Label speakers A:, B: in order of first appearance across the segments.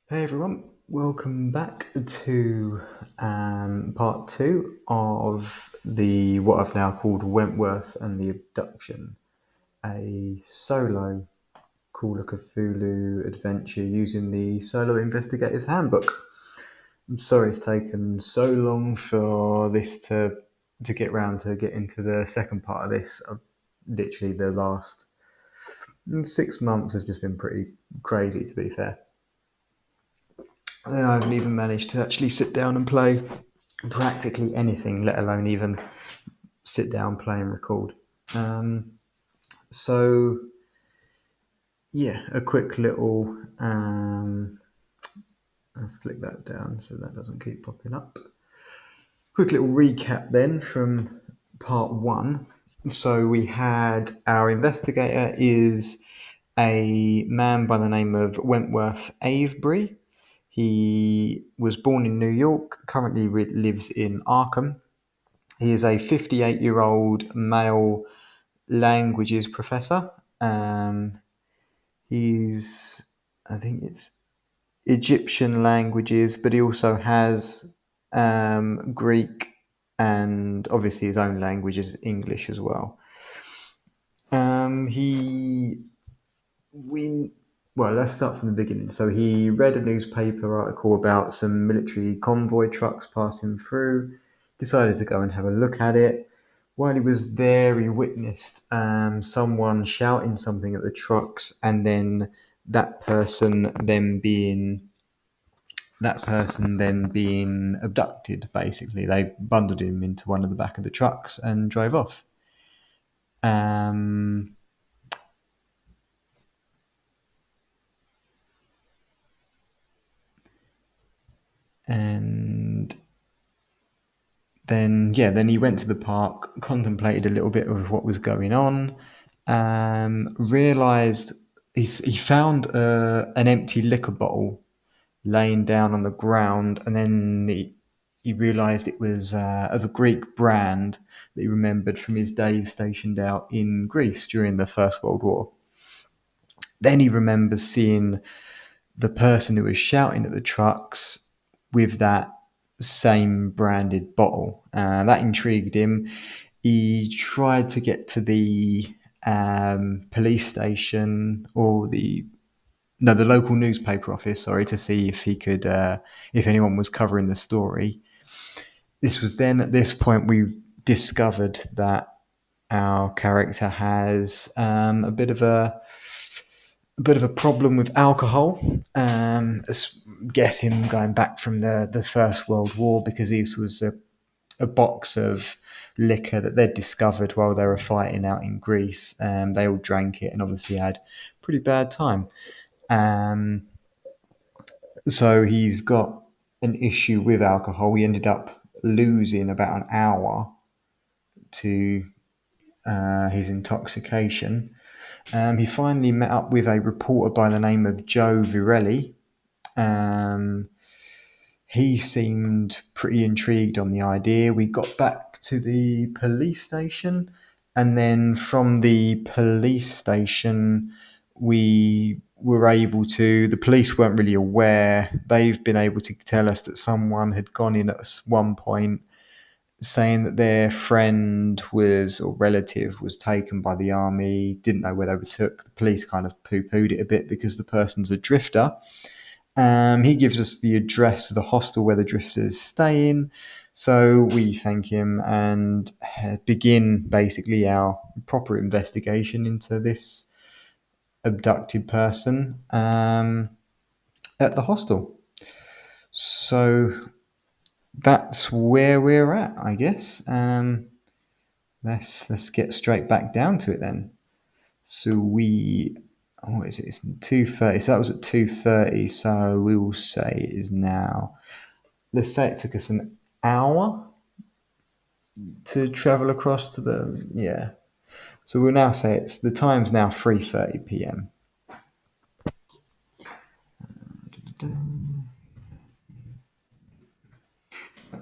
A: Hey everyone, welcome back to part two of the what I've now called Wentworth and the Abduction, a solo Call of Cthulhu adventure using the Solo Investigators Handbook. I'm sorry it's taken so long for this to get round to get into the second part of this. Literally the last 6 months has just been pretty crazy, to be fair. I haven't even managed to actually sit down and play practically anything, let alone even sit down, play, and record. Um, so, yeah, a quick little. I'll flick that down so that doesn't keep popping up. Quick little recap then from part one. So we had our investigator is a man by the name of Wentworth Avebury. He was born in New York, currently lives in Arkham. He is a 58-year-old male languages professor. He's, I think it's Egyptian languages, but he also has Greek and obviously his own language is English as well. He we Well, let's start from the beginning. So he read a newspaper article about some military convoy trucks passing through, decided to go and have a look at it. While he was there, he witnessed someone shouting something at the trucks, and then that person then being abducted. Basically, they bundled him into one of the back of the trucks and drove off. Um, and then he went to the park, contemplated a little bit of what was going on, realized he found an empty liquor bottle laying down on the ground, and then he realized it was of a Greek brand that he remembered from his days stationed out in Greece during the First World War. Then he remembers seeing the person who was shouting at the trucks with that same branded bottle. That intrigued him. He tried to get to the police station or the local newspaper office, sorry, to see if he could, if anyone was covering the story. This was then at this point we've discovered that our character has a bit of a problem with alcohol. Guessing going back from the First World War, because this was a box of liquor that they'd discovered while they were fighting out in Greece. They all drank it and obviously had a pretty bad time. So he's got an issue with alcohol. He ended up losing about an hour to his intoxication. He finally met up with a reporter by the name of Joe Virelli. Um, he seemed pretty intrigued on the idea. We got back to the police station, and then from the police station, the police weren't really aware. They've been able to tell us that someone had gone in at one point saying that their friend was or relative was taken by the army, didn't know where they were took. The police kind of poo-pooed it a bit because the person's a drifter. He gives us the address of the hostel where the drifter's staying. So we thank him and begin basically our proper investigation into this abducted person at the hostel. So that's where we're at, I guess. Let's get straight back down to it then. So what is it? It's 2:30. So that was at 2:30. So we will say it is now. Let's say it took us an hour to travel across to yeah. So we'll now say the time's now 3:30 p.m.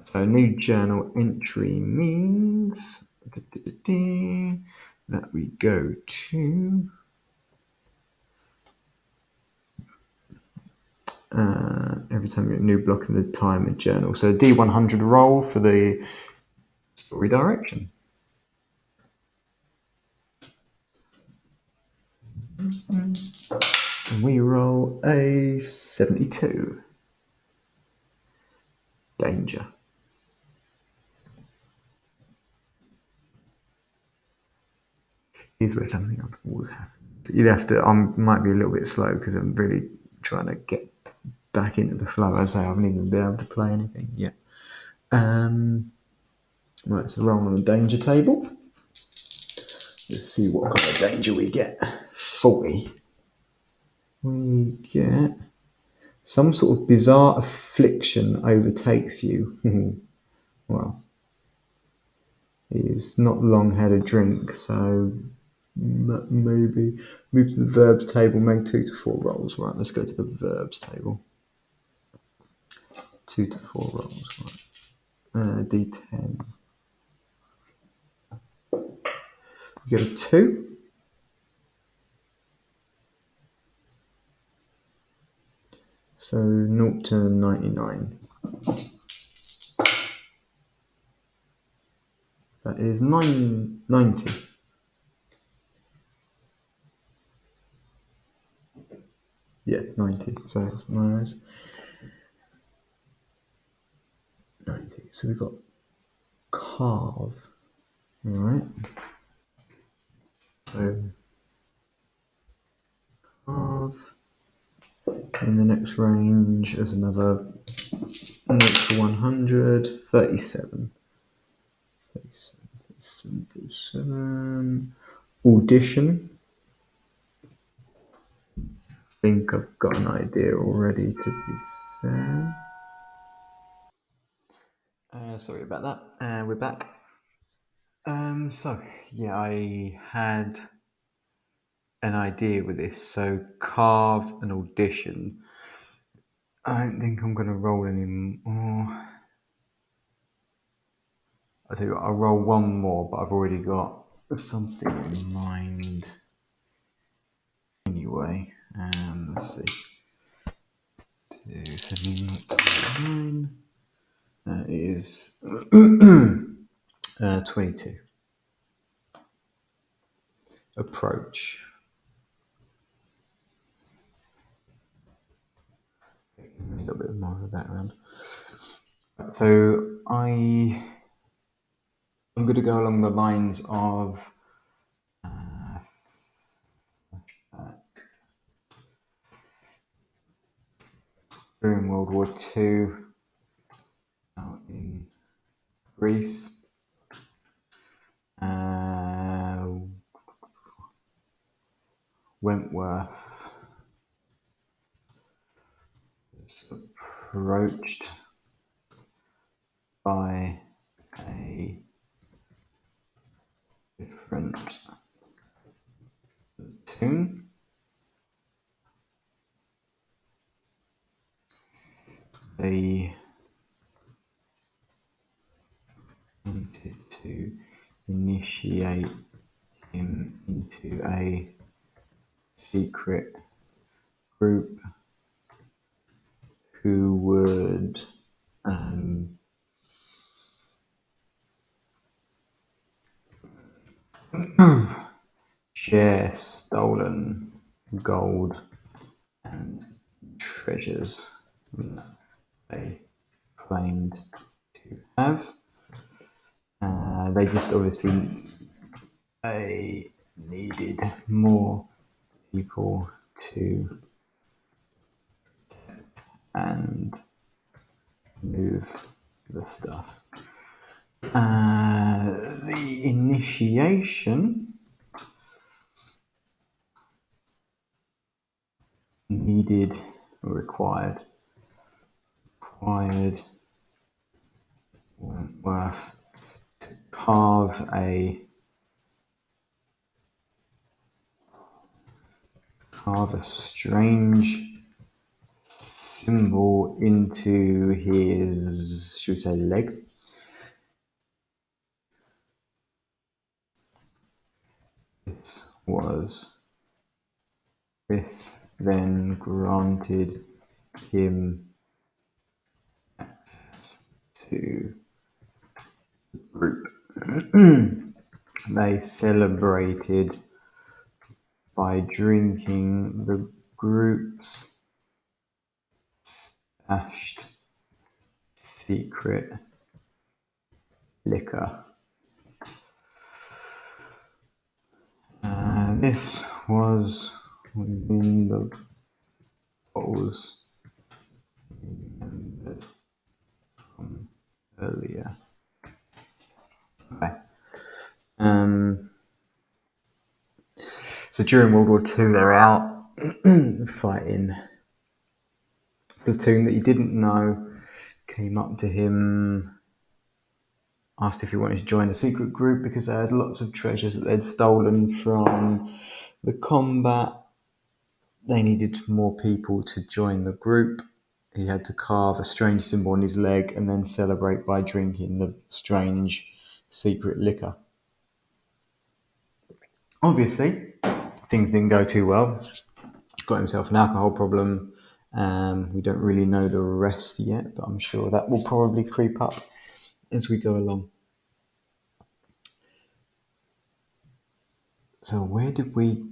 A: So new journal entry means that we go to every time you get a new block in the timer journal. So D100 roll for the story direction. And we roll a 72. Danger. Here's where something would happen. You'd have to. I might be a little bit slow because I'm really trying to get back into the flow. As I say, I haven't even been able to play anything yet. Right, so roll on the danger table. Let's see what kind of danger we get. 40. We get some sort of bizarre affliction overtakes you. Well, he's not long had a drink, so maybe move to the verbs table, make 2 to 4 rolls. Right, let's go to the verbs table. 2 to 4 rolls. Right. D10. You get a 2. So 0 to 99. That is 90. Yeah, 90. So that's nice. 90. So we've got carve. Alright. So carve. In the next range is another 0 to 100. 37. 37. Audition. I think I've got an idea already, to be fair. Sorry about that. We're back. So, yeah, I had an idea with this. So, carve an audition. I don't think I'm going to roll any more. I tell you what, I'll roll one more, but I've already got something in mind. Anyway, let's see. 2, 7, 9. That is 22. Approach. A little bit more of a background. So I'm going to go along the lines of during World War II out in Greece. Wentworth was approached by a different platoon. They wanted to initiate him into a secret group who would share stolen gold and treasures that they claimed to have. They just obviously needed more people to protect and move the stuff. The initiation needed or required Wentworth to carve a strange symbol into his, should we say, leg. This then granted him to the group. They celebrated by drinking the group's stashed secret liquor. This was within the bottles remembered from earlier. Okay. So during World War II, they're out fighting. A platoon that he didn't know came up to him, asked if he wanted to join a secret group because they had lots of treasures that they'd stolen from the combat. They needed more people to join the group. He had to carve a strange symbol on his leg and then celebrate by drinking the strange secret liquor. Obviously, things didn't go too well. Got himself an alcohol problem. We don't really know the rest yet, but I'm sure that will probably creep up as we go along. So where did we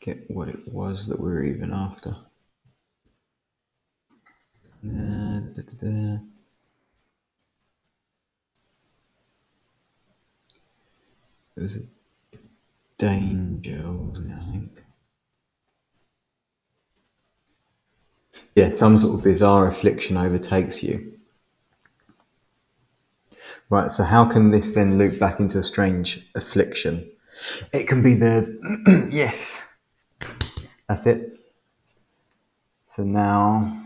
A: forget what it was that we were even after? It was a danger, wasn't it, I think? Yeah, some sort of bizarre affliction overtakes you. Right, so how can this then loop back into a strange affliction? It can be the... yes, that's it. So now,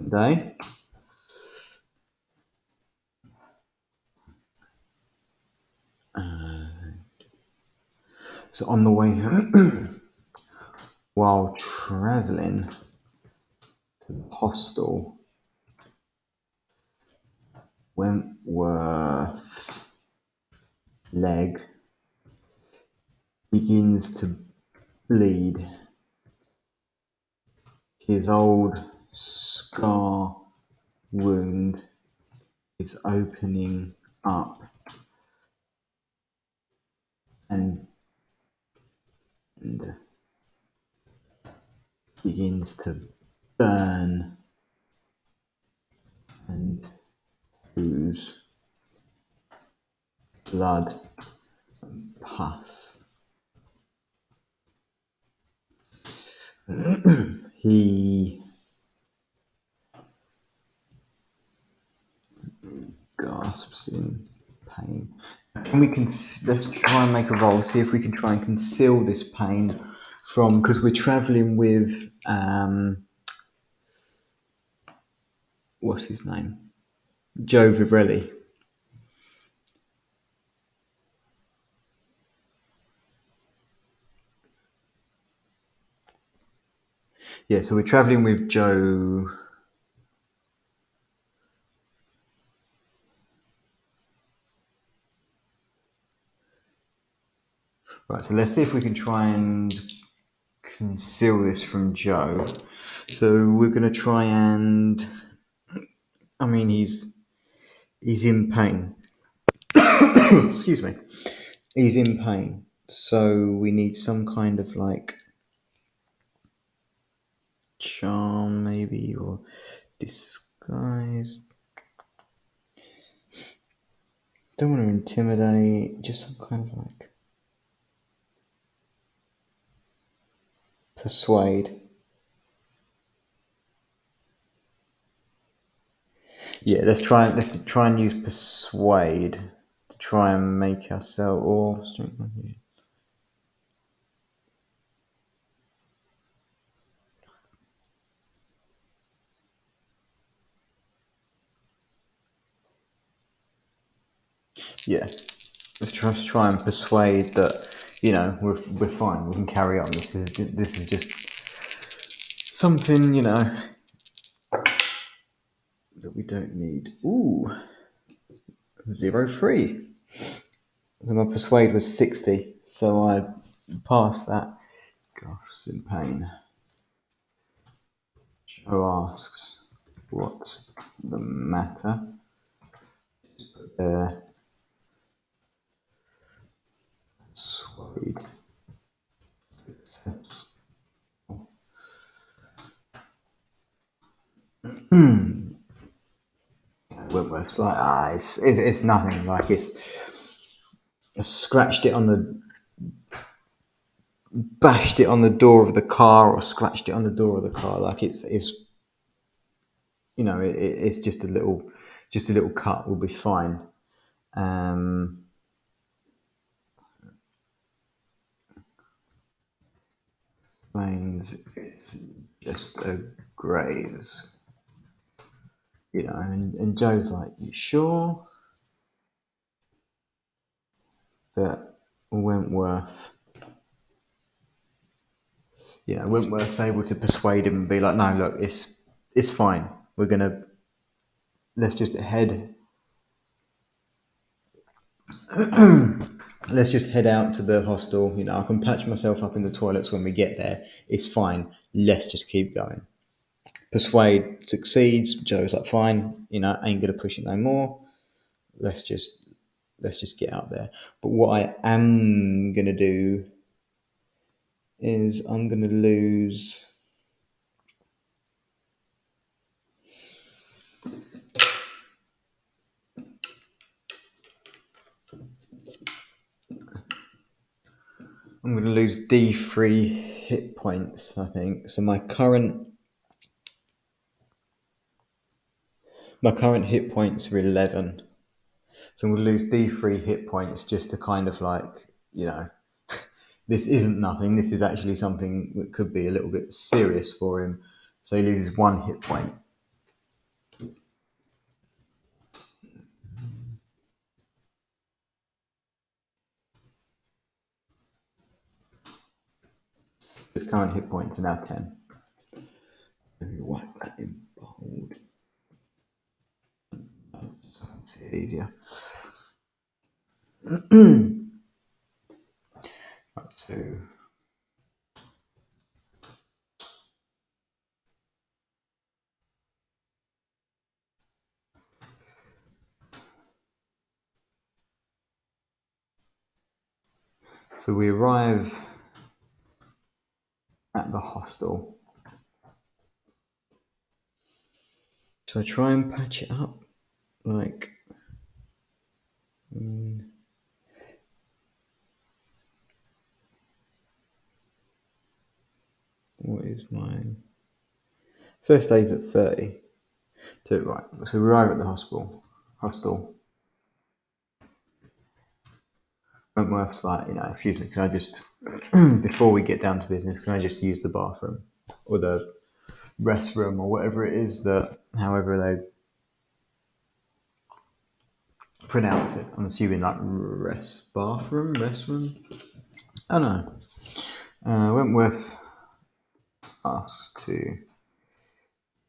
A: day. So on the way while travelling to the hostel, Wentworth's leg begins to bleed. His old scar wound is opening up and begins to burn and ooze blood and pus. He gasps in pain. Let's try and make a roll, see if we can try and conceal this pain from, because we're travelling with what's his name? Joe Vivrelli. Yeah, so we're travelling with Joe. Right, so let's see if we can try and conceal this from Joe. So we're going to try and, I mean, he's in pain. Excuse me. He's in pain. So we need some kind of like charm maybe, or disguise. Don't want to intimidate, just some kind of like persuade. Yeah, let's try and use persuade to try and make ourselves, or yeah, let's try and persuade that, you know, we're fine, we can carry on. This is just something, you know, that we don't need. Ooh, 0-3. So my persuade was 60, so I passed that. Gosh, in pain. Joe asks, "What's the matter?" Uh, Swayed. Success. Wentworth's like, it's nothing. Like I scratched it on the, bashed it on the door of the car, or scratched it on the door of the car. Like it's it's just a little cut. Will be fine. Um, Explains it's just a graze. And Joe's like, "You sure?" But Wentworth, Wentworth's able to persuade him and be like, "No, look, it's fine. We're gonna let's just head let's just head out to the hostel. I can patch myself up in the toilets when we get there. It's fine. Let's just keep going." Persuade succeeds. Joe's like, "Fine. Ain't gonna push it no more. Let's just get out there." But what I am gonna do is I'm gonna lose. I'm going to lose D3 hit points, I think. So my current hit points are 11. So I'm going to lose D3 hit points just to kind of you know, this isn't nothing. This is actually something that could be a little bit serious for him. So he loses 1 hit point. His current hit points are now 10. Let me whack that in bold so I can see it easier. Right, so we arrive at the hostel. So I try and patch it up, like. What is mine? First aid's at 30. So right, so we arrive at the hospital. Wentworth's like, "Excuse me, can I just, before we get down to business, can I just use the bathroom or the restroom or whatever it is that, however they pronounce it? I'm assuming like restroom. I don't know. Wentworth asks to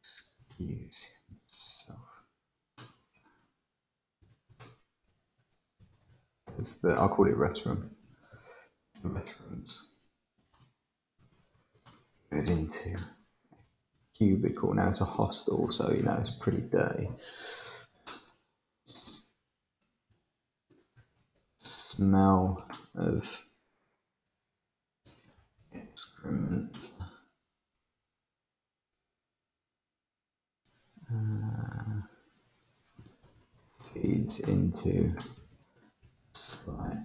A: excuse himself. I'll call it restroom. The restrooms goes into cubicle. Now it's a hostel, so it's pretty dirty. Smell of excrement. Feeds into slight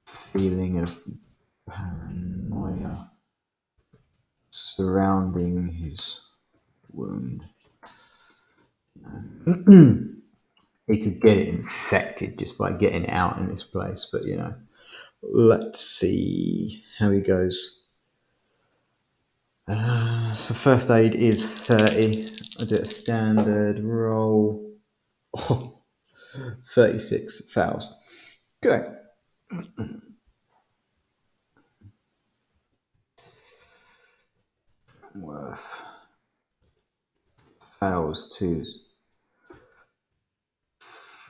A: feeling of paranoia surrounding his wound. He could get it infected just by getting out in this place, but let's see how he goes. So first aid is 30. I do a standard roll. Oh, 36 fouls. Good. Worth fails to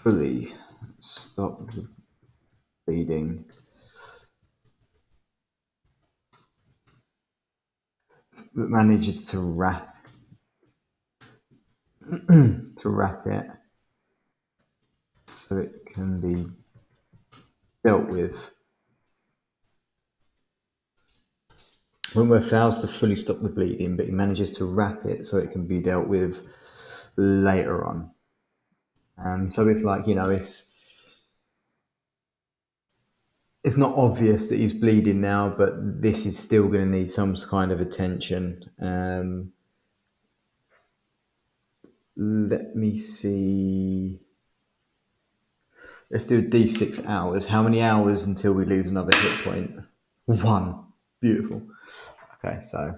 A: fully stop the bleeding, but manages to wrap to wrap it so it can be dealt with. Wentworth fails to fully stop the bleeding, but he manages to wrap it so it can be dealt with later on. So it's like, it's not obvious that he's bleeding now, but this is still going to need some kind of attention. Let me see. Let's do a D6 hours. How many hours until we lose another hit point? 1. Beautiful. Okay, so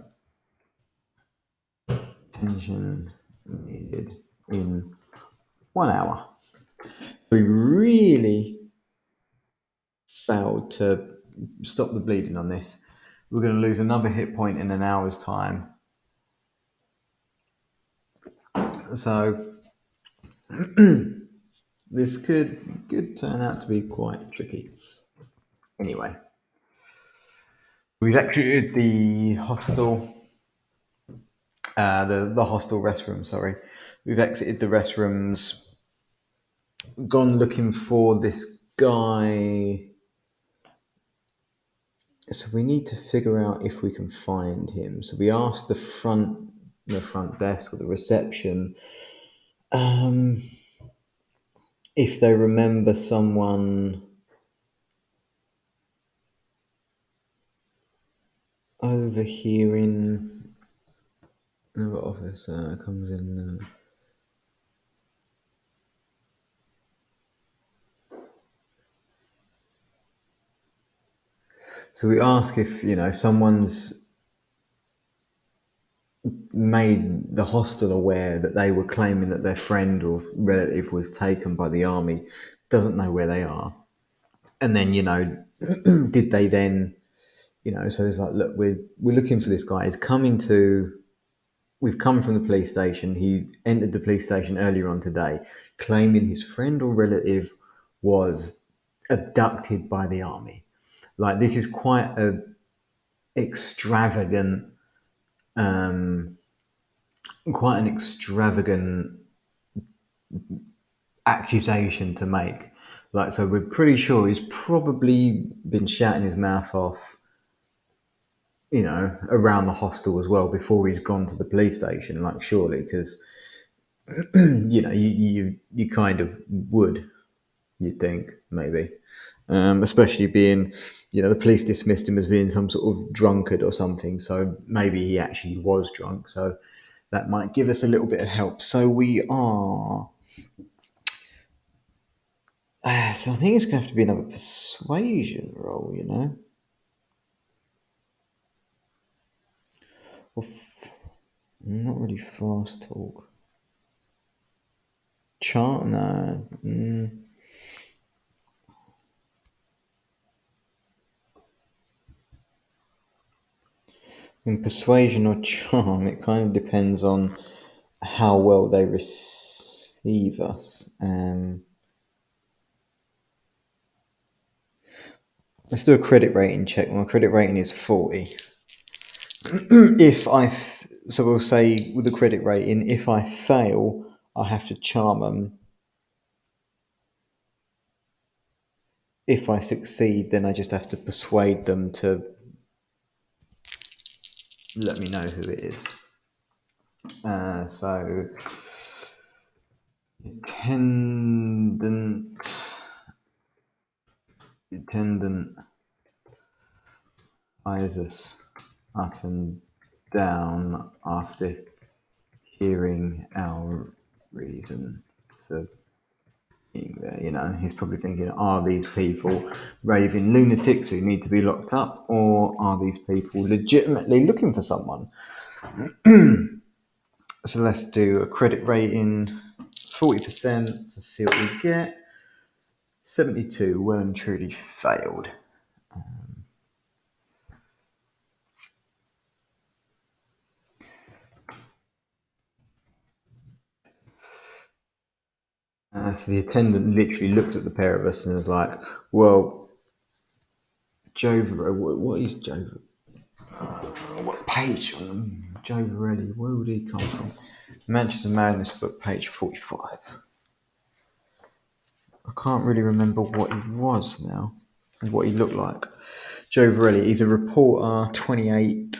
A: attention needed in 1 hour. We really failed to stop the bleeding on this. We're going to lose another hit point in an hour's time. So this could turn out to be quite tricky. Anyway, we've exited the hostel, the hostel restroom. Sorry, we've exited the restrooms, gone looking for this guy. So we need to figure out if we can find him. So we asked the front desk or the reception if they remember someone over here in the office comes in. So we ask if someone's made the hostel aware that they were claiming that their friend or relative was taken by the army, doesn't know where they are, and then did they then so it's like, look, we're looking for this guy. We've come from the police station. He entered the police station earlier on today, claiming his friend or relative was abducted by the army. Like, this is quite a extravagant, quite an extravagant accusation to make. Like, so we're pretty sure he's probably been shouting his mouth off, around the hostel as well before he's gone to the police station. Like, surely, because you kind of would, you'd think, maybe, especially being, the police dismissed him as being some sort of drunkard or something. So maybe he actually was drunk. So that might give us a little bit of help. So we are. So I think it's going to have to be another persuasion roll, Or not really fast talk. Charm? No. In persuasion or charm, it kind of depends on how well they receive us. Let's do a credit rating check. My credit rating is 40. So we'll say with the credit rating, if I fail, I have to charm them. If I succeed, then I just have to persuade them to let me know who it is. So attendant eyes us up and down after hearing our reason for being there. He's probably thinking, are these people raving lunatics who need to be locked up, or are these people legitimately looking for someone? So let's do a credit rating, 40%, to see what we get. 72, well and truly failed. So the attendant literally looked at the pair of us and was like, well, Jover, what is Jover? What page? Joe Varelli, where would he come from? Manchester Madness book, page 45. I can't really remember what he was now, what he looked like. Joe Varelli, he's a reporter, 28.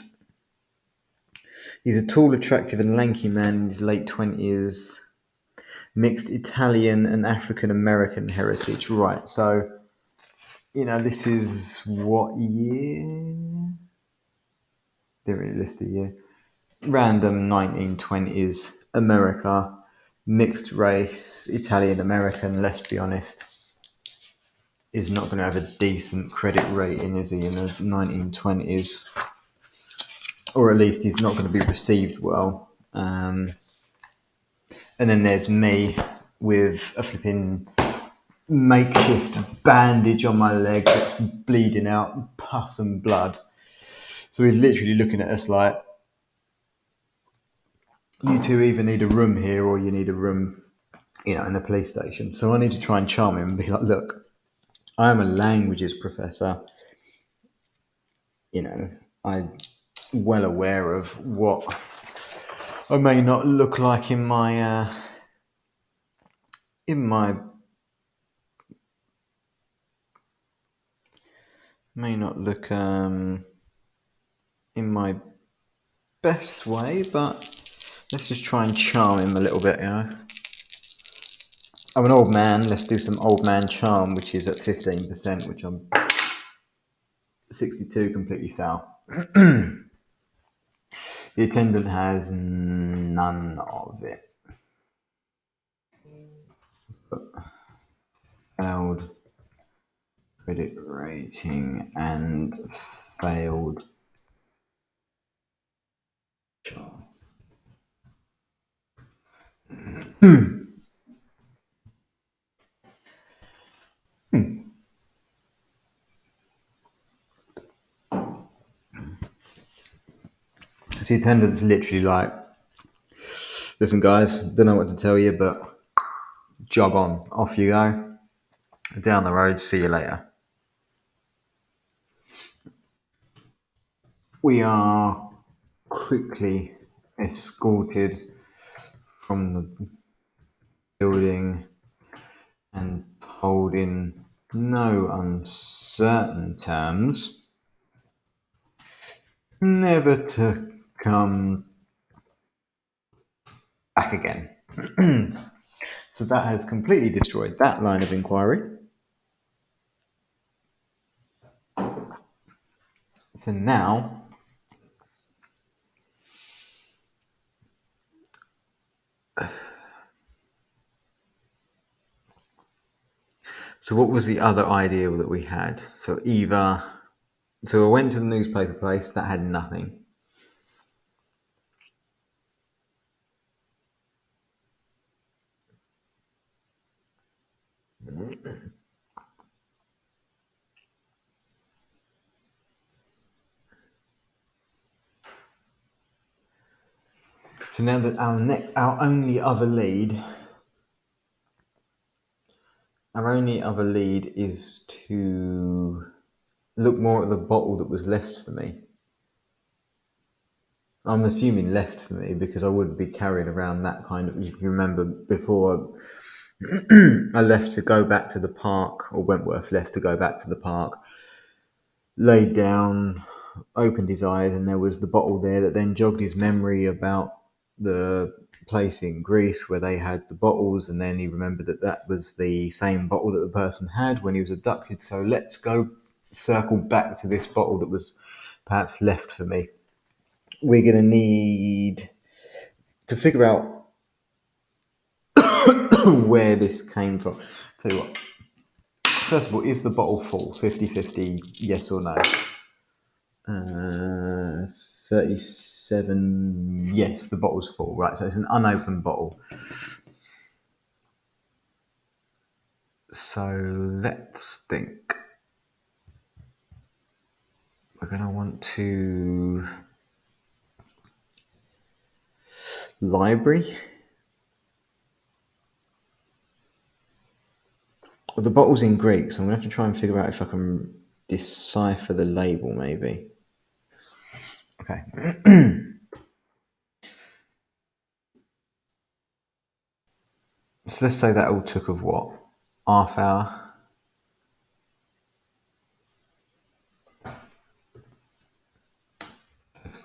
A: He's a tall, attractive and lanky man in his late 20s. Mixed Italian and African American heritage. Right, so, this is what year? Didn't really list the year. Random 1920s America, mixed race, Italian American, let's be honest, is not going to have a decent credit rating, is he, in the 1920s? Or at least he's not going to be received well. And then there's me with a flipping makeshift bandage on my leg that's bleeding out pus and blood. So he's literally looking at us like, you two either need a room here or you need a room, in the police station. So I need to try and charm him and be like, look, I'm a languages professor. I'm well aware of what I may not look like in my may not look in my best way, but let's just try and charm him a little bit, I'm an old man. Let's do some old man charm, which is at 15%, which I'm 62 completely foul. The attendant has none of it. Failed credit rating and failed charm. The attendant's literally like, listen guys, don't know what to tell you, but jog on, off you go, down the road, see you later. We are quickly escorted from the building and told in no uncertain terms never to come back again. So that has completely destroyed that line of inquiry. So now, what was the other ideal that we had? So I went to the newspaper place, that had nothing. So now that our only other lead is to look more at the bottle that was left for me. I'm assuming left for me because I wouldn't be carrying around that kind of. If you remember before, I left to go back to the park, or Wentworth left to go back to the park, laid down, opened his eyes, and there was the bottle there that then jogged his memory about the place in Greece where they had the bottles, and then he remembered that was the same bottle that the person had when he was abducted. So let's go circle back to this bottle that was perhaps left for me. We're going to need to figure out where this came from. Tell you what, first of all, is the bottle full? 50-50, yes or no? 37, yes, the bottle's full, right? So it's an unopened bottle. So let's think. We're going to want to library. Well, the bottle's in Greek, so I'm going to have to try and figure out if I can decipher the label, maybe. Okay. So let's say that all took of what? Half hour?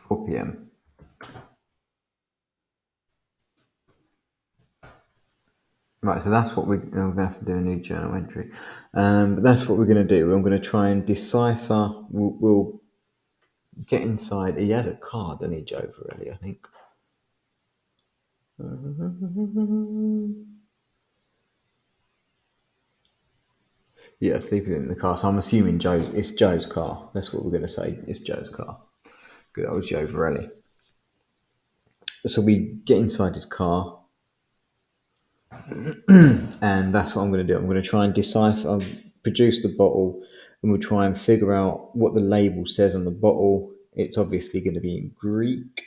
A: 4 p.m. Right, so that's what I'm going to have to do a new journal entry. But that's what we're going to do. I'm going to try and decipher. We'll get inside. He has a card, doesn't he, Joe Varelli, I think. Yeah, sleeping in the car. So I'm assuming it's Joe's car. That's what we're going to say. It's Joe's car. Good old Joe Varelli. So we get inside his car, and that's what I'm going to do. I'm going to try and decipher, produce the bottle, and we'll try and figure out what the label says on the bottle. It's obviously going to be in Greek.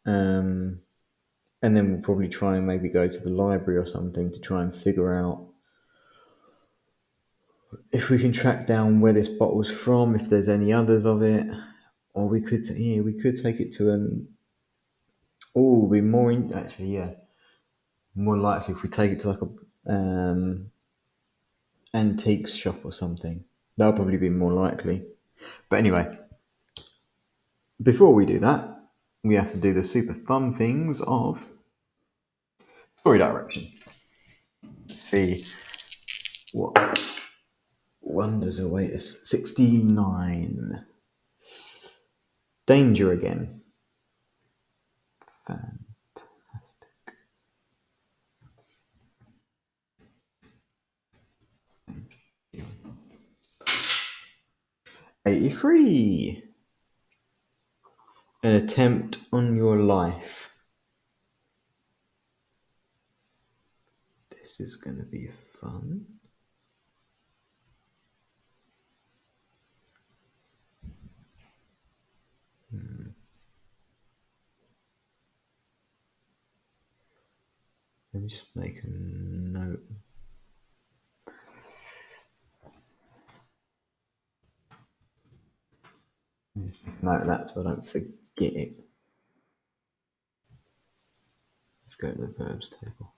A: And then we'll probably try and maybe go to the library or something to try and figure out if we can track down where this bottle's from, if there's any others of it, or we could take it to an. Oh, be more actually, yeah, more likely if we take it to like a antiques shop or something. That'll probably be more likely. But anyway, before we do that, we have to do the super fun things of story direction. See what wonders await us. 69. Danger again. Fantastic. 83. An attempt on your life. This is going to be fun. Let me just make a note. Note of that so I don't forget it. Let's go to the verbs table.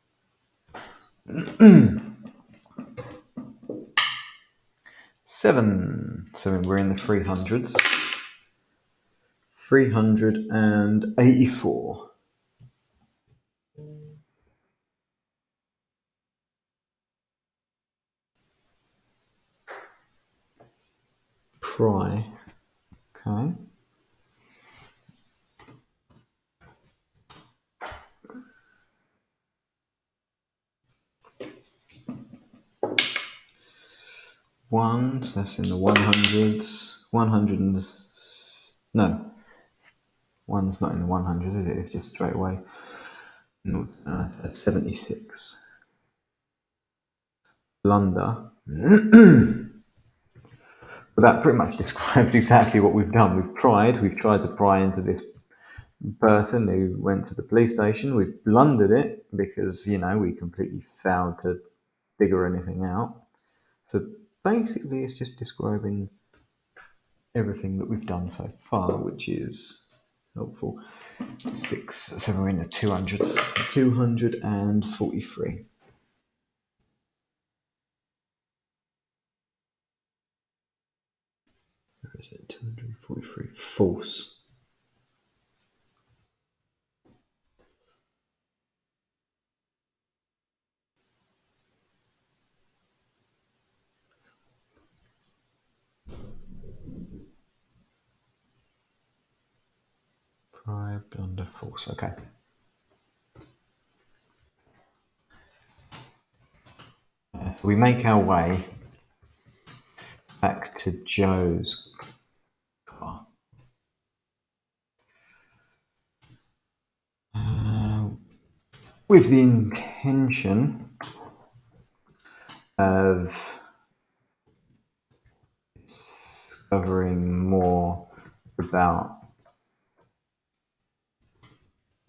A: 7. So we're in the 300s. 384. Pry. Okay. One, so that's in the 100s. 100s. No. One's not in the 100s, is it? It's just straight away. No, that's 76. Blunder. But that pretty much describes exactly what we've done. We've tried to pry into this person who went to the police station. We've blundered it because, we completely failed to figure anything out. So basically, it's just describing everything that we've done so far, which is helpful. 6, so we're in the 200s. 243. Where is it? 243. False. Pry, blunder, false. Okay. So we make our way back to Joe's car. With the intention of discovering more about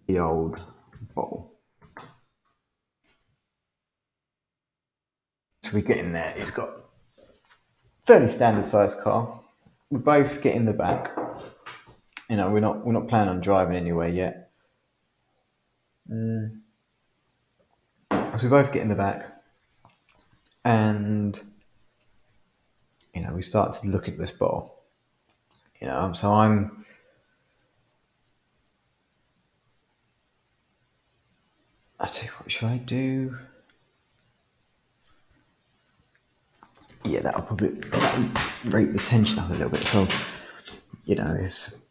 A: the old bottle. So we get in there. He's got fairly standard sized car. We both get in the back. we're not planning on driving anywhere yet. Mm. So we both get in the back, and we start to look at this bottle. So I tell you what, should I do? Yeah, that'll rate the tension up a little bit. So,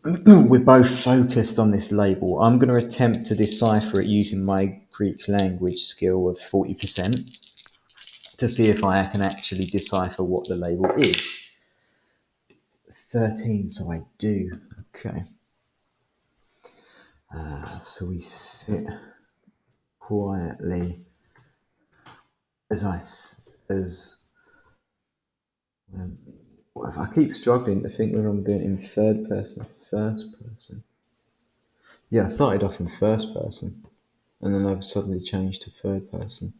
A: we're both focused on this label. I'm going to attempt to decipher it using my Greek language skill of 40% to see if I can actually decipher what the label is. 13, so I do. Okay. So we sit quietly if I keep struggling to think whether I'm doing it in third person or first person. Yeah, I started off in first person, and then I've suddenly changed to third person.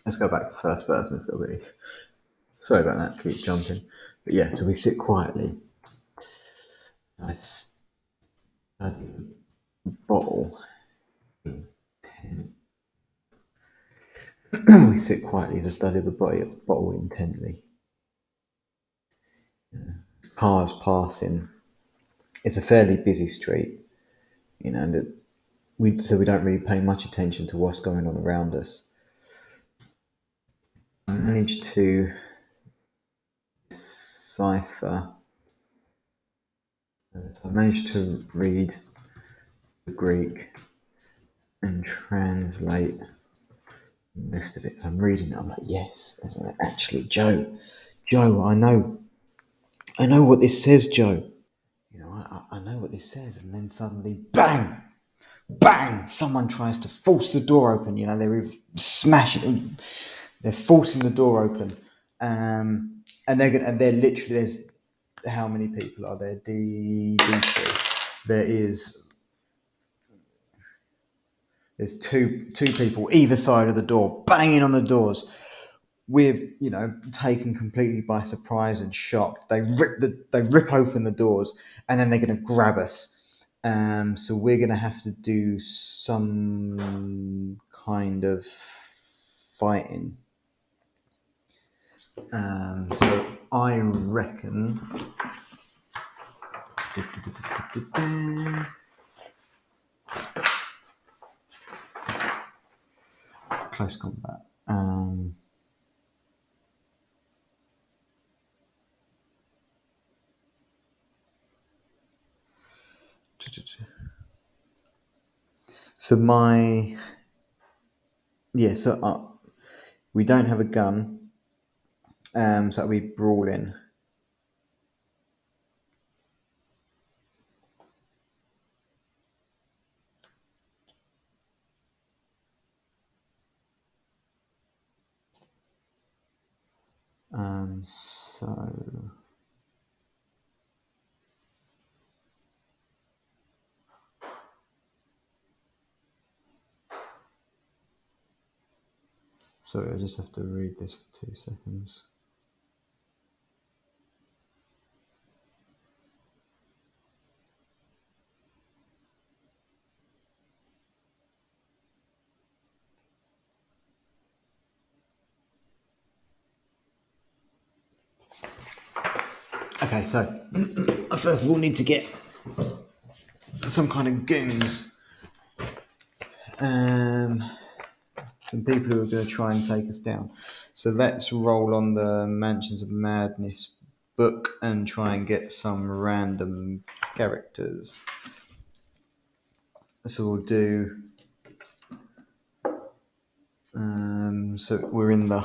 A: Let's go back to first person. Sorry about that. Keep jumping, but yeah. So we sit quietly. I study the bottle. We sit quietly to study the bottle intently. Cars passing. It's a fairly busy street, so we don't really pay much attention to what's going on around us. I managed to decipher. I managed to read the Greek and translate most of it. So I'm reading it. I'm like, yes, actually, Joe, I know what this says, Joe. I know what this says, and then suddenly, bang, bang! Someone tries to force the door open. They're smashing. They're forcing the door open, and they're literally. There's how many people are there? D3. There's two people either side of the door, banging on the doors. We're taken completely by surprise and shocked. They rip open the doors, and then they're going to grab us. So we're going to have to do some kind of fighting. So I reckon. Close combat. So we don't have a gun, so that'll be brawling. Sorry, I just have to read this for 2 seconds. Okay, so I first of all need to get some kind of goons. Some people who are going to try and take us down. So let's roll on the Mansions of Madness book and try and get some random characters. So we'll do. So we're in the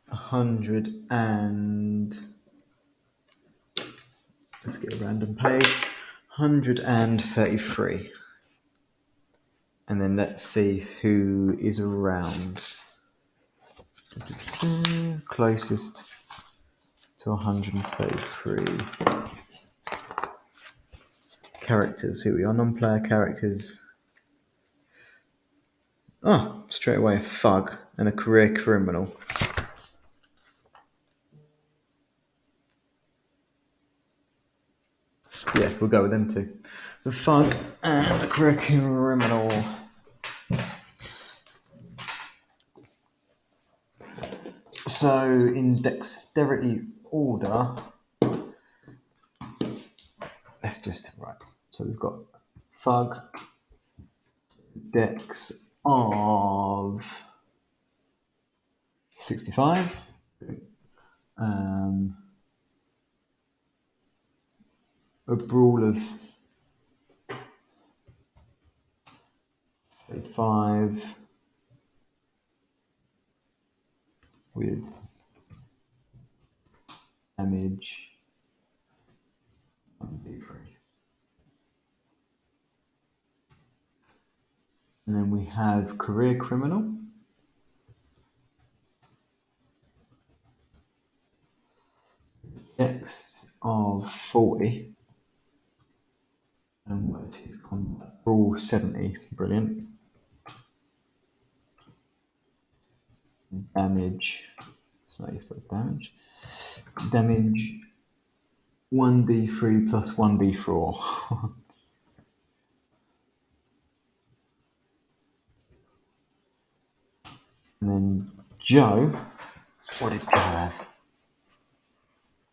A: 100 and let's get a random page. 133. And then let's see who is around. Closest to 133. Characters. Here we are. Non-player characters. Oh, straight away a thug and a career criminal. Yeah, we'll go with them two. The thug and the career criminal. So in dexterity order, let's just right. So we've got thug, dex of 65. A brawl of 35 with damage 1d3. And then we have career criminal. Dex of 40. And what is his combat? Brawl 70. Brilliant. Damage. Sorry for damage. Damage 1d3 plus 1d4. And then Joe. What did Joe have?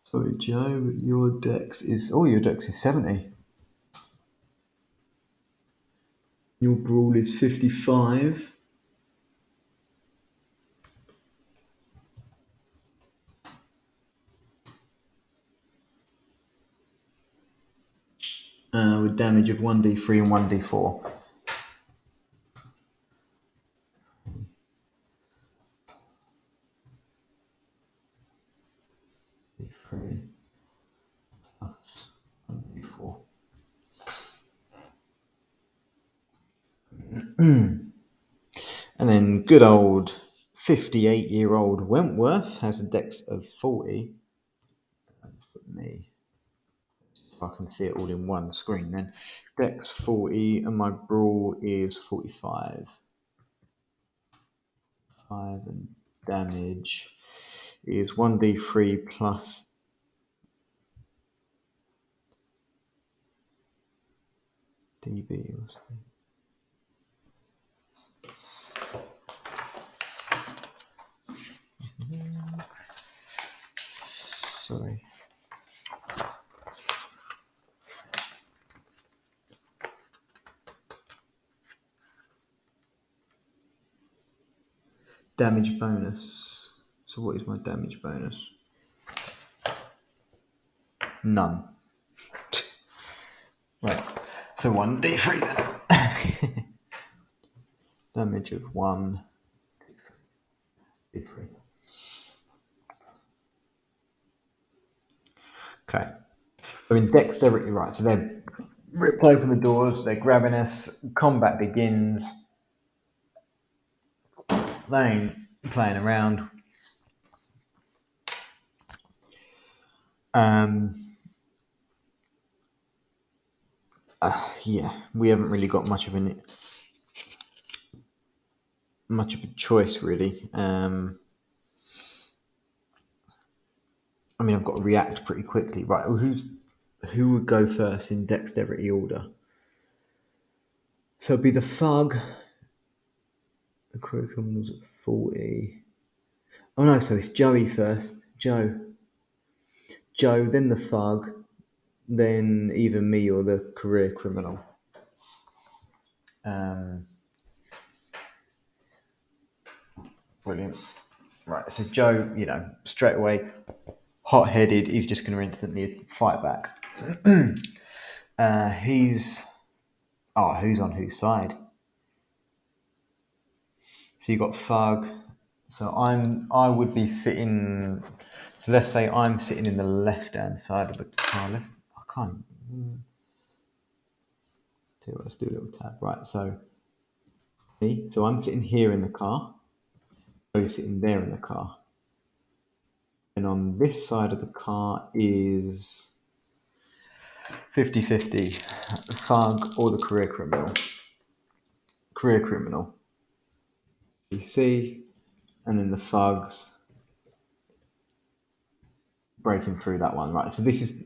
A: Sorry, Joe, your dex is 70. Your brawl is 55. With damage of 1d3 and 1d4. D3 plus 1d4. And then good old 58-year-old Wentworth has a dex of 40. Put me, so I can see it all in one screen then. Dex 40 and my brawl is 45. 5 and damage is 1d3 plus db or something. Sorry. Damage bonus. So what is my damage bonus? None. Right. So 1d3 then. Damage of 1 d3. Okay. So in dexterity, right, so they've ripped open the doors, they're grabbing us, combat begins. They ain't playing around. Yeah, we haven't really got much of a choice really. I mean, I've got to react pretty quickly. Right, who would go first in dexterity order? So it'd be the thug. The curriculum was at 40. Oh no, so it's Joey first. Joe, then the thug, then either me or the career criminal. Brilliant. Right, so Joe, straight away, hot-headed, he's just going to instantly fight back. Who's on whose side? So you got thug. So I would be sitting. So let's say I'm sitting in the left-hand side of the car. I can't. Let's do a little tab. Right. So me. So I'm sitting here in the car. You're sitting there in the car. And on this side of the car is 50-50. Thug or the career criminal. Career criminal. You see, and then the thugs breaking through that one, right? So this is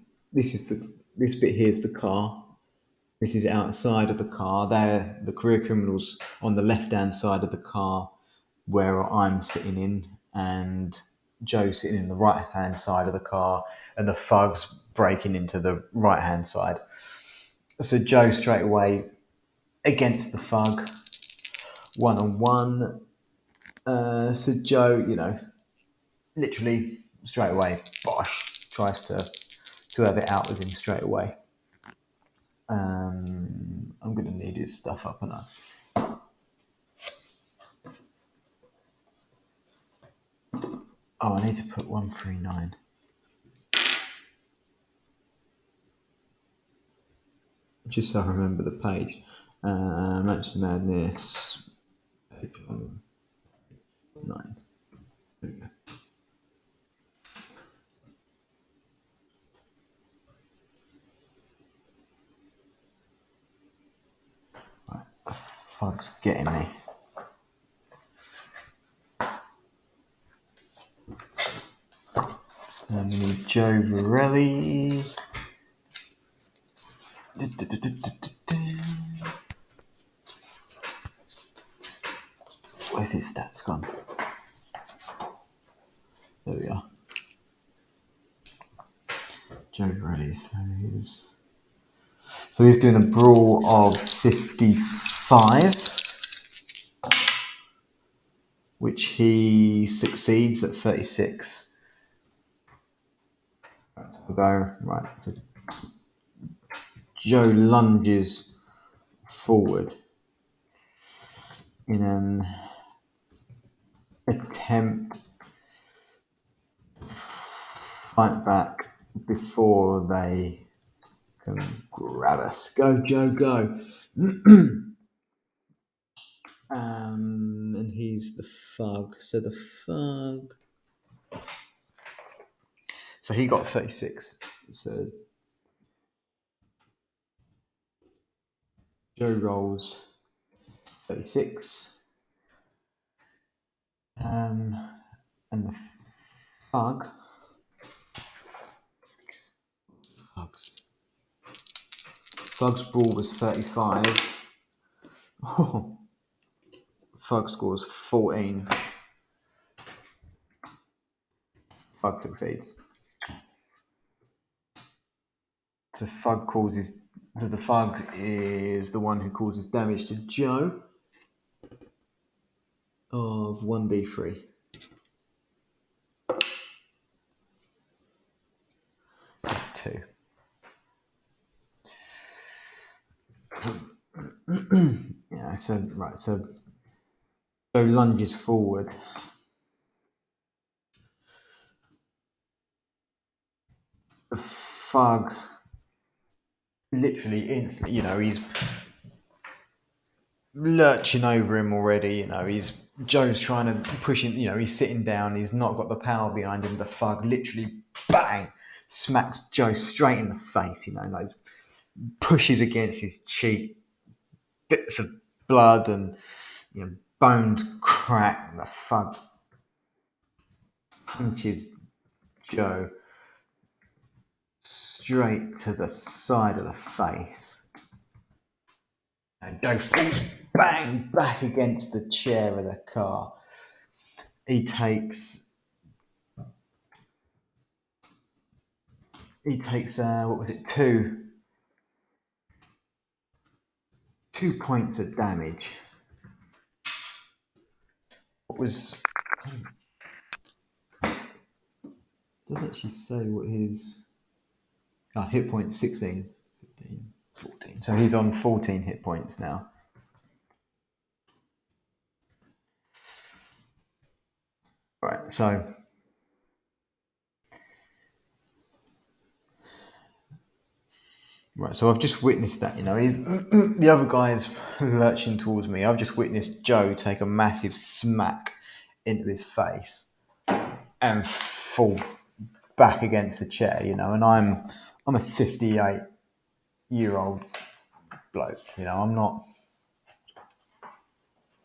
A: this bit here's the car. This is outside of the car. They're the career criminals on the left-hand side of the car where I'm sitting in, and Joe's sitting in the right-hand side of the car, and the thugs breaking into the right-hand side. So Joe straight away against the thug, one-on-one. So Joe, literally straight away, bosh, tries to have it out with him straight away. I'm going to need his stuff up, and I need to put 139. Just so I remember the page. Manchester Madness, page 9. There we go. Right, the fuck's getting me. And we need Joe Varelli. Where's his stats gone? There we are. Joe Varelli. So he's doing a brawl of 55, which he succeeds at 36. Right, so we'll go, right, so Joe lunges forward in an attempt to fight back before they can grab us. Go, Joe, go. And he's the thug. So the thug. So he got 36. So Joe rolls 36. And the thug. Thug's brawl was 35. Oh. Thug scores 14. Thug succeeds. So the thug is the one who causes damage to Joe of 1d3. That's 2. Yeah, so right, so Joe lunges forward. The thug literally instantly, he's lurching over him already, Joe's trying to push him, he's sitting down, he's not got the power behind him. The thug literally bang smacks Joe straight in the face, like pushes against his cheek, bits of blood and bones crack, and the thug punches Joe straight to the side of the face. And Joe falls bang back against the chair of the car. He takes what was it, 2 points of damage. What was, doesn't actually say what his hit points, 16, 15, 14. So he's on 14 hit points now. Right, so I've just witnessed that, the other guy's lurching towards me. I've just witnessed Joe take a massive smack into his face and fall back against the chair, and I'm a 58-year-old bloke, I'm not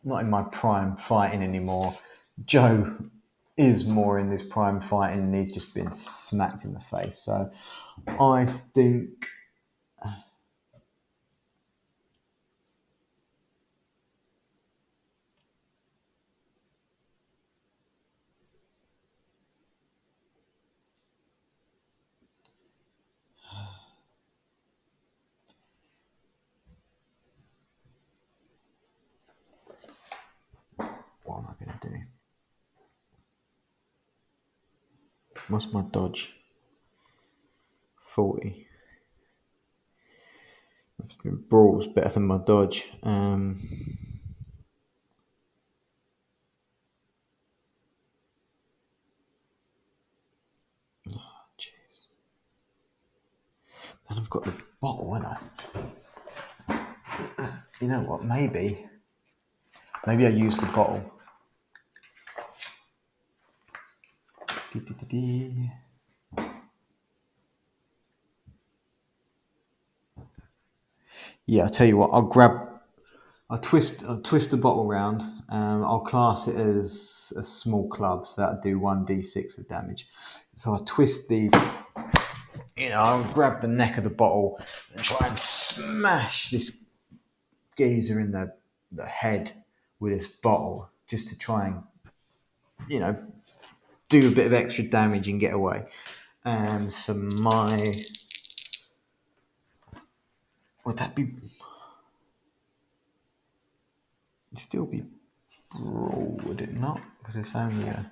A: in my prime fighting anymore. Joe is more in this prime fighting, and he's just been smacked in the face. So I think What's my dodge? 40. Brawl's better than my dodge. Jeez. Then I've got the bottle, haven't I? You know what? Maybe I use the bottle. Yeah, I'll tell you what. I'll twist the bottle round. I'll class it as a small club, so that'll do 1d6 of damage. So I'll twist I'll grab the neck of the bottle and try and smash this geezer in the head with this bottle, just to try and, do a bit of extra damage and get away. So would that be? It'd still be brawl, would it not? Because it's only a.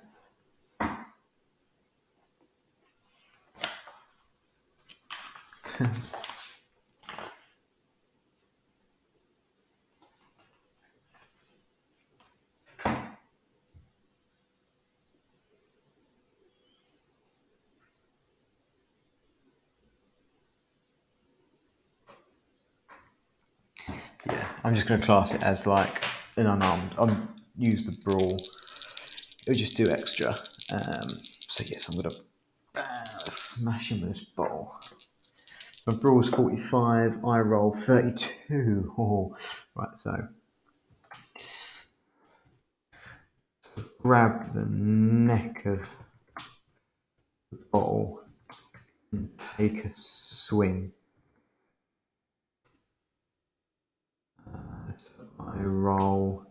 A: Yeah, I'm just going to class it as like an unarmed. I'll use the brawl. It'll just do extra. So yes, I'm going to smash him with this bottle. My brawl's 45. I roll 32. Oh, right, so grab the neck of the bottle and take a swing. So I roll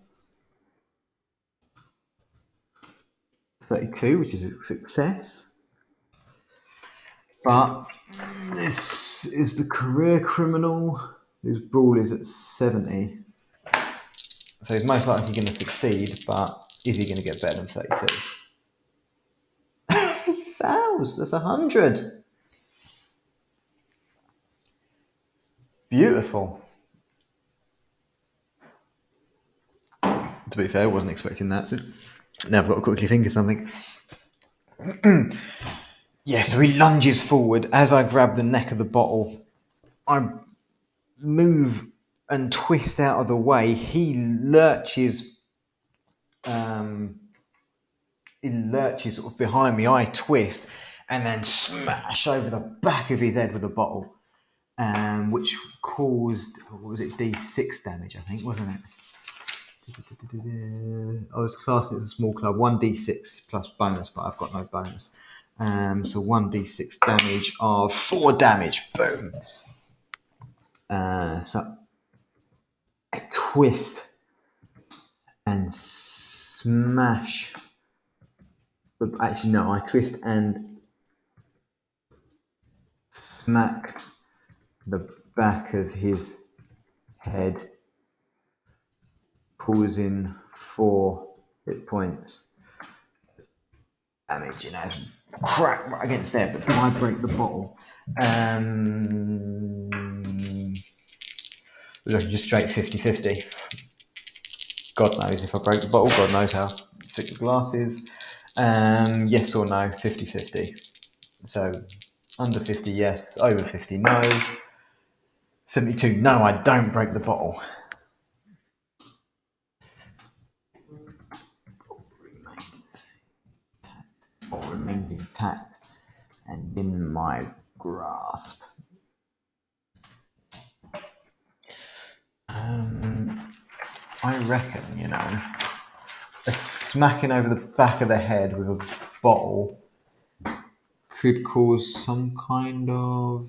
A: 32, which is a success. But this is the career criminal whose brawl is at 70. So he's most likely going to succeed, but is he going to get better than 32? He fails. That's 100. Beautiful. To be fair, I wasn't expecting that. So now I've got to quickly think of something. Yeah, so he lunges forward. As I grab the neck of the bottle, I move and twist out of the way. He lurches. Sort of behind me. I twist and then smash over the back of his head with a bottle, which caused, what was it, D6 damage, I think, wasn't it? I was classing it as a small club, 1d6 plus bonus, but I've got no bonus. So 1d6 damage of 4 damage. Boom. So I twist and smash. But actually, no, I twist and smack the back of his head, causing 4 hit points damage. Crack right against there, but I break the bottle. Just straight 50-50. God knows if I break the bottle, God knows how thick the glass is. Yes or no, 50-50. So under 50, yes. Over 50, no. 72, no, I don't break the bottle. Remains intact and in my grasp. I reckon, a smacking over the back of the head with a bottle could cause some kind of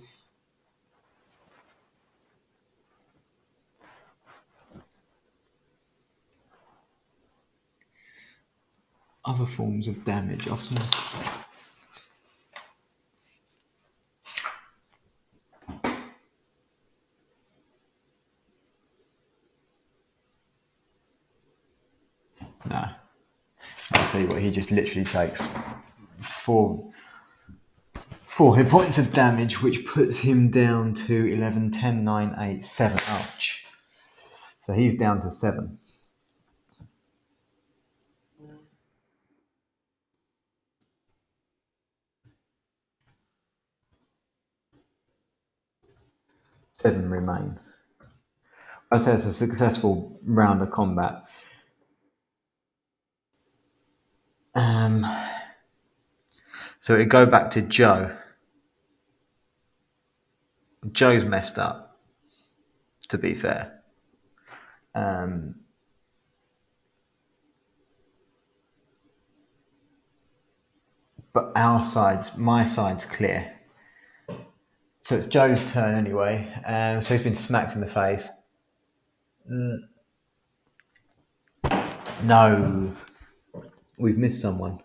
A: other forms of damage. Often. No. I'll tell you what, he just literally takes 4 4 hit points of damage, which puts him down to 11, 10, 9, 8, 7. Ouch. So he's down to 7. Seven remain. I'd say it's a successful round of combat. So it'd go back to Joe. Joe's messed up, to be fair. But my side's clear. So it's Joe's turn anyway. So he's been smacked in the face. No. We've missed someone.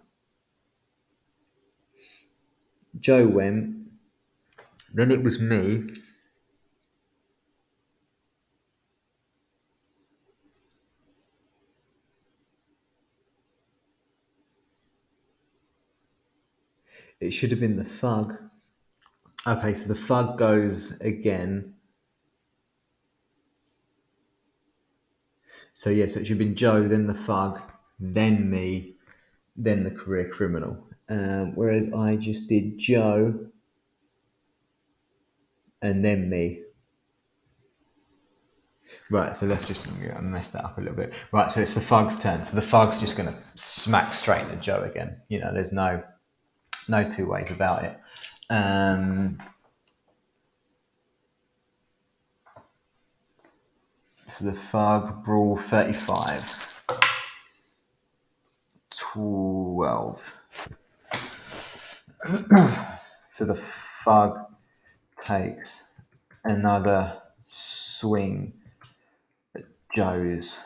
A: Joe went. Then it was me. It should have been the thug. Okay, so the thug goes again. So yes, it should have been Joe, then the thug, then me, then the career criminal. Whereas I just did Joe and then me. Right, so let's just mess that up a little bit. Right, so it's the thug's turn. So the thug's just going to smack straight into Joe again. You know, there's no two ways about it. So the thug, brawl 35. 12. So the thug takes another swing at Joe's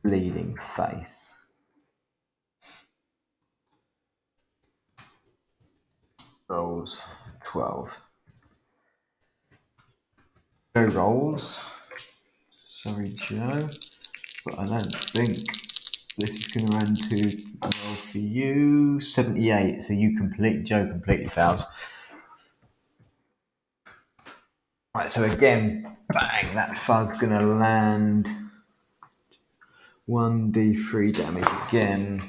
A: bleeding face. Rolls 12. Joe rolls. Sorry, Joe, but I don't think this is going to run too well for you. 78. So Joe completely fails. Right, so again, bang, that thug's going to land 1d3 damage again.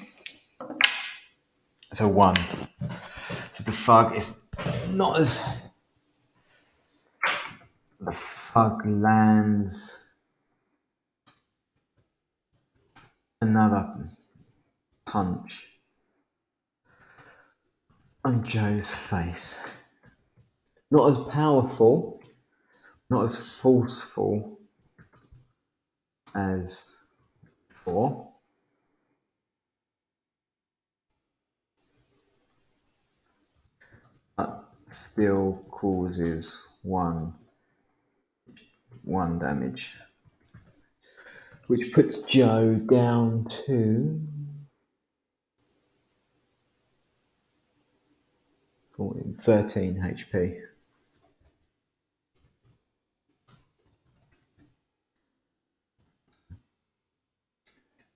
A: So 1. So the thug is not as... The thug lands another punch on Joe's face. Not as powerful, not as forceful as before. But still causes one damage. Which puts Joe down to 13 HP.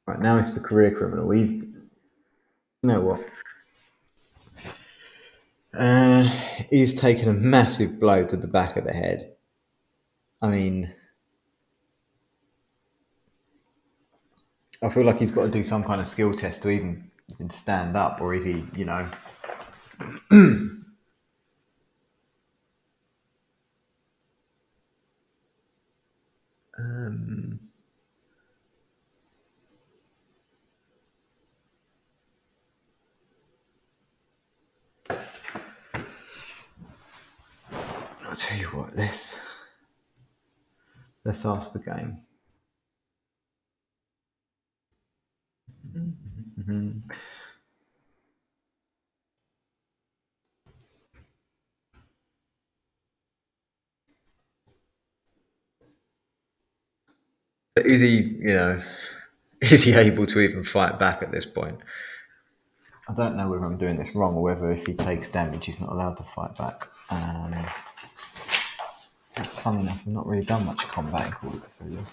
A: Right, now it's the career criminal. You know what? He's taken a massive blow to the back of the head. I mean, I feel like he's got to do some kind of skill test to even stand up, or is he, you know... I'll tell you what, let's ask the game. But is he able to even fight back at this point? I don't know whether I'm doing this wrong or whether if he takes damage he's not allowed to fight back. Funny enough, I've not really done much combat in Call of Cthulhu.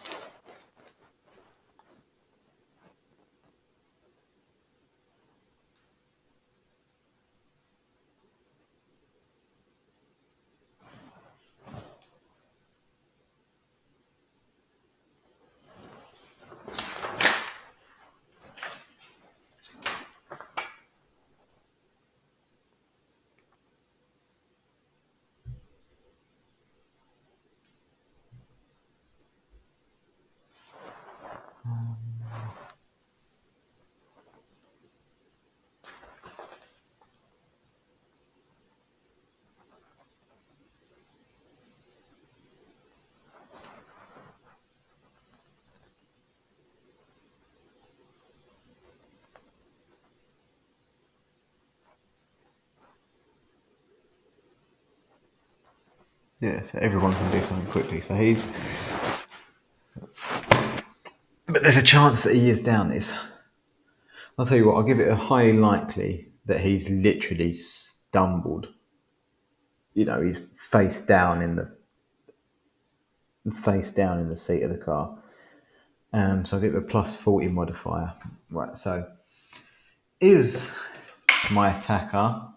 A: Yeah, so everyone can do something quickly. So he's, but there's a chance that he is down this. I'll tell you what. I'll give it a highly likely that he's literally stumbled. He's face down in the seat of the car. So I'll give it a plus 40 modifier. Right. So is my attacker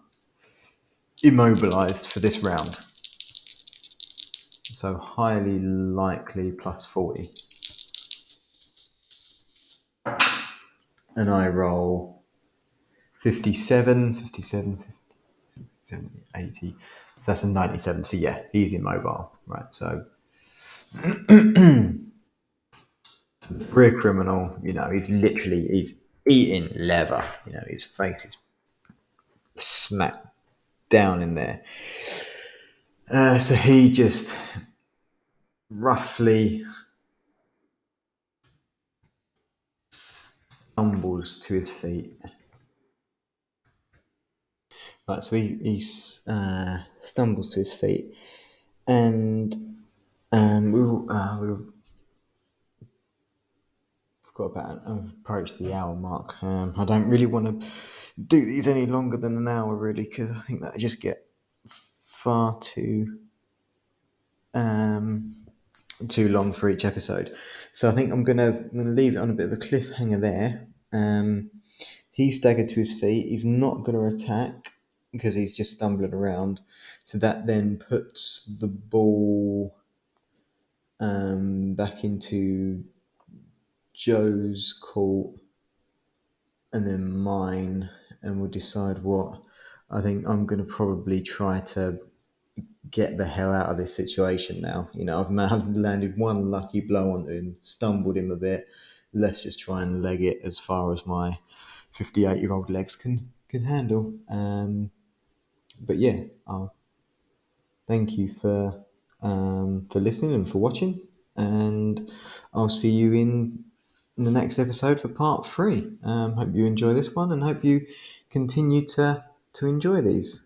A: immobilized for this round? So highly likely plus 40. And I roll 57, 70, 80. So that's a 97. So yeah, he's immobile. Right. So the career criminal, he's eating leather. His face is smacked down in there. So he just roughly stumbles to his feet. Right, so he stumbles to his feet, and we've got about approached the hour mark. I don't really want to do these any longer than an hour, really, because I think that I just get far too long for each episode. So I think I'm gonna leave it on a bit of a cliffhanger there. He's staggered to his feet. He's not going to attack because he's just stumbling around. So that then puts the ball back into Joe's court and then mine, and we'll decide what. I think I'm going to probably try to get the hell out of this situation now. I've landed one lucky blow onto him, stumbled him a bit. Let's just try and leg it as far as my 58-year-old legs can handle. But yeah, I'll thank you for listening and for watching, and I'll see you in the next episode for part 3. Hope you enjoy this one, and hope you continue to enjoy these.